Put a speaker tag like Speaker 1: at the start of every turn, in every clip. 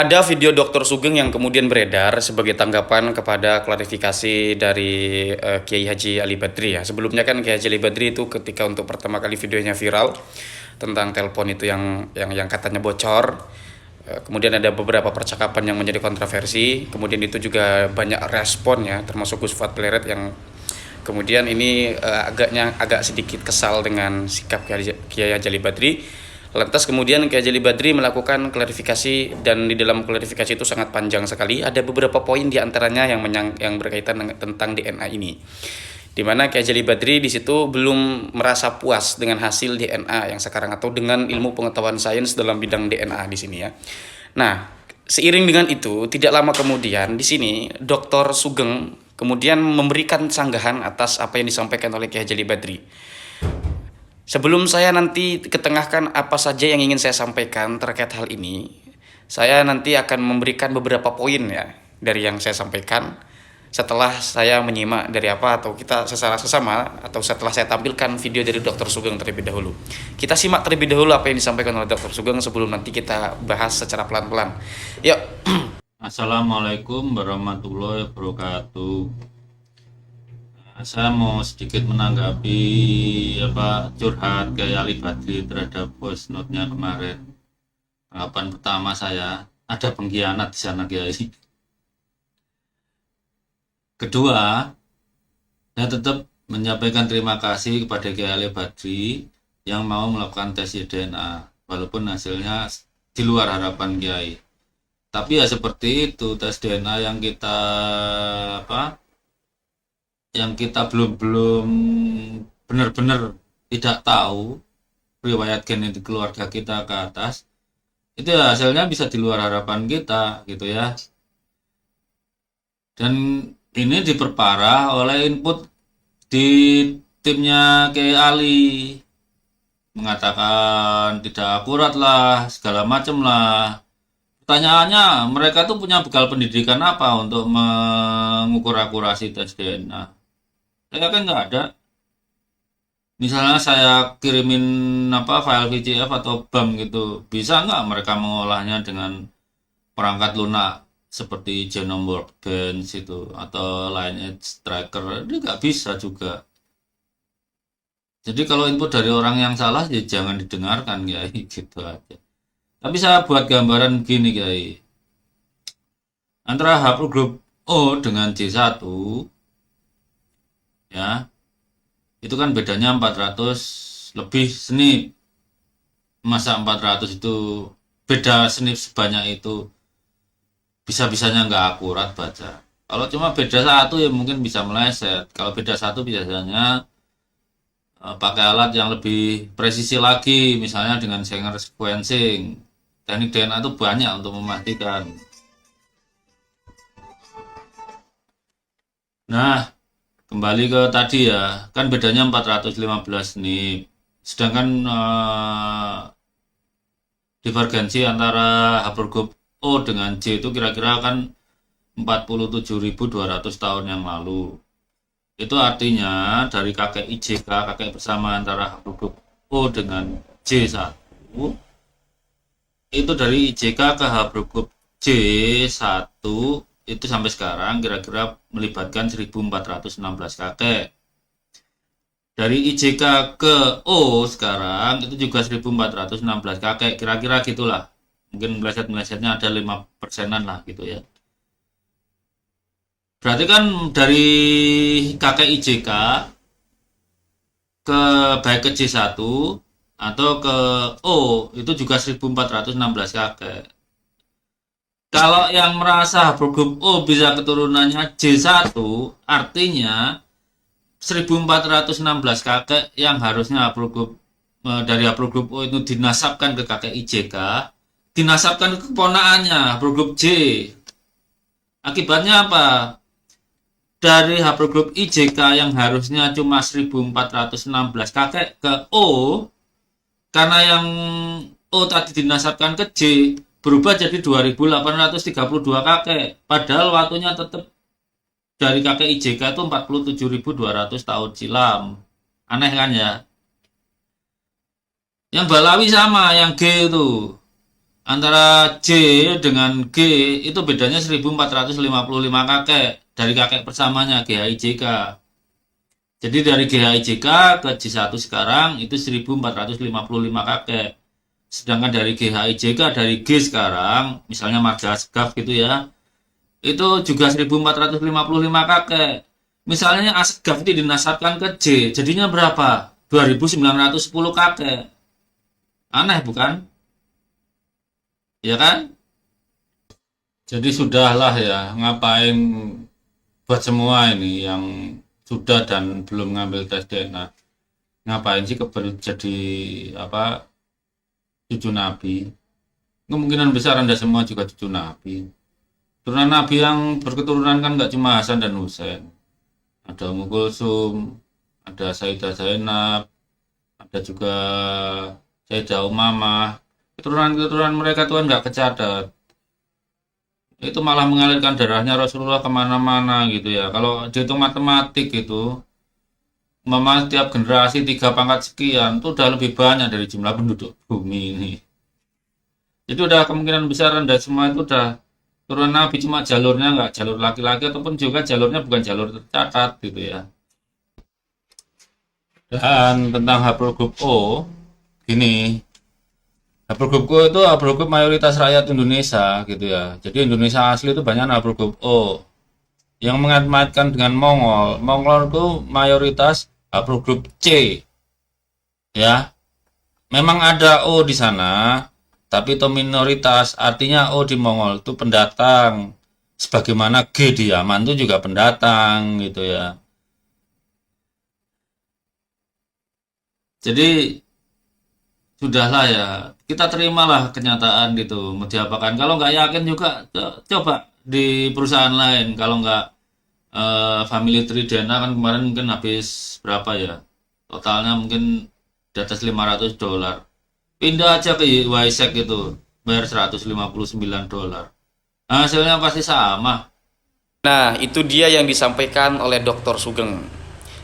Speaker 1: Ada video Dr. Sugeng yang kemudian beredar sebagai tanggapan kepada klarifikasi dari Kiai Haji Ali Badri ya. Sebelumnya kan Kiai Haji Ali Badri itu ketika untuk pertama kali videonya viral tentang telepon itu yang katanya bocor. Kemudian ada beberapa percakapan yang menjadi kontroversi. Kemudian itu juga banyak respon ya, termasuk Gus Fuad Pleret yang kemudian ini agak sedikit kesal dengan sikap Kiai Haji Ali Badri. Lantas kemudian Kiai Haji Ali Badri melakukan klarifikasi dan di dalam klarifikasi itu sangat panjang sekali. Ada beberapa poin diantaranya yang berkaitan tentang DNA ini. Di mana Kiai Haji Ali Badri di situ belum merasa puas dengan hasil DNA yang sekarang atau dengan ilmu pengetahuan sains dalam bidang DNA di sini ya. Nah, seiring dengan itu tidak lama kemudian di sini Dr. Sugeng kemudian memberikan sanggahan atas apa yang disampaikan oleh Kiai Haji Ali Badri. Sebelum saya nanti ketengahkan apa saja yang ingin saya sampaikan terkait hal ini, saya nanti akan memberikan beberapa poin ya dari yang saya sampaikan setelah saya menyimak dari apa atau kita secara sesama atau setelah saya tampilkan video dari Dr. Sugeng terlebih dahulu. Kita simak terlebih dahulu apa yang disampaikan oleh Dr. Sugeng sebelum nanti kita bahas secara pelan-pelan. Yuk.
Speaker 2: Assalamualaikum warahmatullahi wabarakatuh. Saya mau sedikit menanggapi curhat Kiai Ali Badri terhadap voice note-nya kemarin. Tanggapan pertama saya, ada pengkhianat di sana Kiai. Kedua, saya tetap menyampaikan terima kasih kepada Kiai Ali Badri yang mau melakukan tes DNA, walaupun hasilnya di luar harapan Kiai. Tapi ya seperti itu, tes DNA yang kita belum benar-benar tidak tahu riwayat genetik keluarga kita ke atas, itu ya hasilnya bisa di luar harapan kita gitu ya. Dan ini diperparah oleh input di timnya Kiai Ali, mengatakan tidak akurat lah, segala macam lah. Pertanyaannya, mereka tuh punya bekal pendidikan apa untuk mengukur akurasi tes DNA? Saya kan nggak ada. Misalnya saya kirimin file VCF atau BAM gitu, bisa nggak mereka mengolahnya dengan perangkat lunak seperti genome workbench itu atau lineage tracker? Ini nggak bisa juga. Jadi kalau input dari orang yang salah ya jangan didengarkan ya gitu aja. Tapi saya buat gambaran begini guys. Antara haplogrup O dengan J1 ya, itu kan bedanya 400 lebih SNP. Masa 400 itu beda SNP sebanyak itu, bisa-bisanya nggak akurat baca. Kalau cuma beda satu ya mungkin bisa meleset. Kalau beda satu biasanya pakai alat yang lebih presisi lagi, misalnya dengan Sanger sequencing. Teknik DNA itu banyak untuk memastikan. Nah, kembali ke tadi ya, kan bedanya 415 nih. Sedangkan divergensi antara haplogrup O dengan J itu kira-kira kan 47.200 tahun yang lalu. Itu artinya dari kakek IJK, kakek bersama antara haplogrup O dengan J1, itu dari IJK ke haplogrup J1 itu sampai sekarang kira-kira melibatkan 1416 kakek. Dari IJK ke O sekarang itu juga 1416 kakek, kira-kira gitulah. Mungkin meleset-melesetnya ada 5%-an lah gitu ya. Berarti kan dari kakek IJK ke baik ke J1 atau ke O itu juga 1416 kakek. Kalau yang merasa haplogrup O bisa keturunannya J1, artinya 1416 kakek yang harusnya dari haplogrup O itu dinasabkan ke kakek IJK, dinasabkan ke keponakannya haplogrup J. Akibatnya apa? Dari haplogrup IJK yang harusnya cuma 1416 kakek ke O, karena yang O tadi dinasabkan ke J, berubah jadi 2832 kakek. Padahal waktunya tetap dari kakek IJK itu 47.200 tahun silam. Aneh kan ya? Yang Balawi sama, yang G itu. Antara J dengan G itu bedanya 1455 kakek dari kakek persamanya GHIJK. Jadi dari GHIJK ke J1 sekarang itu 1455 kakek. Sedangkan dari GHIJK dari G sekarang, misalnya marga Asgaf gitu ya, itu juga 1455 kakek. Misalnya Asgaf itu dinasabkan ke J, jadinya berapa? 2910 kakek. Aneh bukan? Ya kan? Jadi sudahlah ya, ngapain buat semua ini yang sudah dan belum ngambil tes DNA. Ngapain sih jadi apa cucu Nabi? Kemungkinan besar Anda semua juga cucu Nabi. Turunan Nabi yang berketurunan kan nggak cuma Hasan dan Husain. Ada Ummu Kulsum, ada Sayyidah Zainab, ada juga Sayyidah Umamah. Keturunan-keturunan mereka Tuhan nggak kecatat. Itu malah mengalirkan darahnya Rasulullah kemana-mana gitu ya. Kalau dihitung matematik gitu, mama tiap generasi 3 pangkat sekian, itu udah lebih banyak dari jumlah penduduk bumi ini. Jadi udah kemungkinan besar Anda semua itu udah turunan Nabi, cuma jalurnya nggak jalur laki-laki ataupun juga jalurnya bukan jalur tercatat gitu ya. Dan tentang haplogrup O, gini, haplogrup itu haplogrup mayoritas rakyat Indonesia gitu ya. Jadi Indonesia asli itu banyak haplogrup O. Yang mengaitkan dengan Mongol, Mongol itu mayoritas haplogrup C. Ya. Memang ada O di sana, tapi itu minoritas. Artinya O di Mongol itu pendatang. Sebagaimana G di Yaman itu juga pendatang gitu ya. Jadi sudahlah ya, kita terimalah kenyataan gitu, mau diapakan. Kalau nggak yakin juga coba di perusahaan lain. Kalau nggak Family Tree DNA kan kemarin mungkin habis berapa ya, totalnya mungkin di atas $500. Pindah aja ke Wisec itu, bayar $159. Hasilnya pasti sama.
Speaker 1: Nah, itu dia yang disampaikan oleh Dr. Sugeng.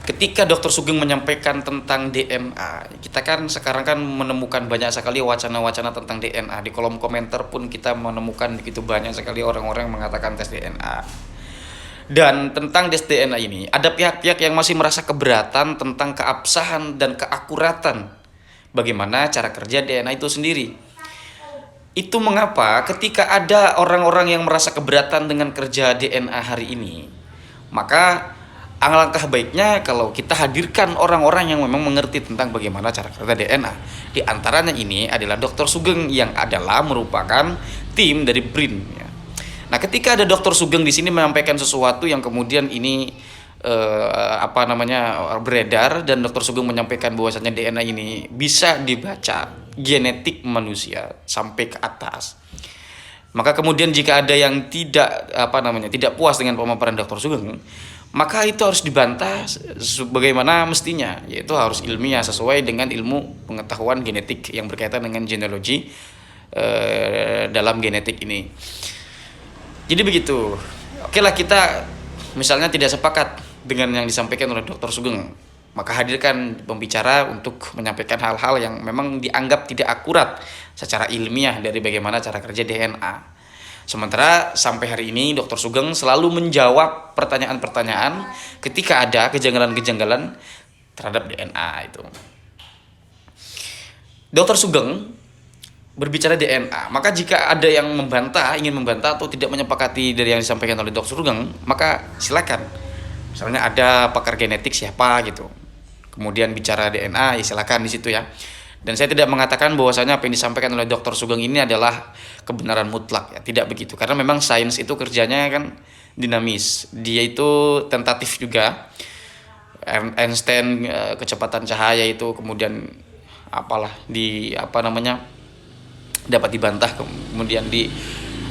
Speaker 1: Ketika Dr. Sugeng menyampaikan tentang DNA, kita kan sekarang kan menemukan banyak sekali wacana-wacana tentang DNA. Di kolom komentar pun kita menemukan begitu banyak sekali orang-orang yang mengatakan tes DNA. Dan tentang tes DNA ini, ada pihak-pihak yang masih merasa keberatan tentang keabsahan dan keakuratan bagaimana cara kerja DNA itu sendiri. Itu mengapa ketika ada orang-orang yang merasa keberatan dengan kerja DNA hari ini, maka alangkah baiknya kalau kita hadirkan orang-orang yang memang mengerti tentang bagaimana cara kerja DNA. Di antaranya ini adalah Dr. Sugeng yang adalah merupakan tim dari BRIN. Nah, ketika ada Dr. Sugeng di sini menyampaikan sesuatu yang kemudian ini beredar, dan Dr. Sugeng menyampaikan bahwasanya DNA ini bisa dibaca genetik manusia sampai ke atas. Maka kemudian jika ada yang tidak puas dengan pemaparan Dr. Sugeng, maka itu harus dibantah sebagaimana mestinya, yaitu harus ilmiah sesuai dengan ilmu pengetahuan genetik yang berkaitan dengan genealogi dalam genetik ini. Jadi begitu. Oke lah, kita misalnya tidak sepakat dengan yang disampaikan oleh Dr. Sugeng, maka hadirkan pembicara untuk menyampaikan hal-hal yang memang dianggap tidak akurat secara ilmiah dari bagaimana cara kerja DNA. Sementara sampai hari ini Dr. Sugeng selalu menjawab pertanyaan-pertanyaan ketika ada kejanggalan-kejanggalan terhadap DNA itu. Dr. Sugeng berbicara DNA, maka jika ada yang ingin membantah atau tidak menyepakati dari yang disampaikan oleh Dr. Sugeng, maka silakan. Misalnya ada pakar genetik siapa gitu, kemudian bicara DNA, ya silakan di situ ya. Dan saya tidak mengatakan bahwasanya apa yang disampaikan oleh Dr. Sugeng ini adalah kebenaran mutlak ya, tidak begitu. Karena memang sains itu kerjanya kan dinamis. Dia itu tentatif juga. Einstein kecepatan cahaya itu kemudian dapat dibantah kemudian di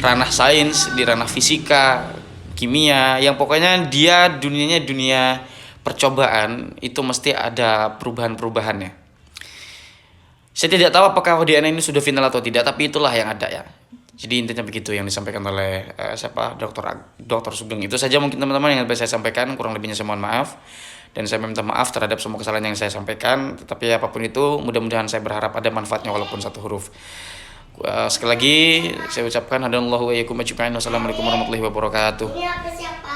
Speaker 1: ranah sains, di ranah fisika, kimia, yang pokoknya dunianya dunia percobaan, itu mesti ada perubahan-perubahannya. Saya tidak tahu apakah DNA ini sudah final atau tidak, tapi itulah yang ada ya. Jadi intinya begitu yang disampaikan oleh Dr. Sugeng. Itu saja mungkin teman-teman yang bisa saya sampaikan, kurang lebihnya saya mohon maaf. Dan saya minta maaf terhadap semua kesalahan yang saya sampaikan. Tetapi apapun itu, mudah-mudahan saya berharap ada manfaatnya walaupun satu huruf. Sekali lagi saya ucapkan hadanallahu wa iyyakum ajma'in. Wassalamualaikum warahmatullahi wabarakatuh.
Speaker 3: Ini apa siapa?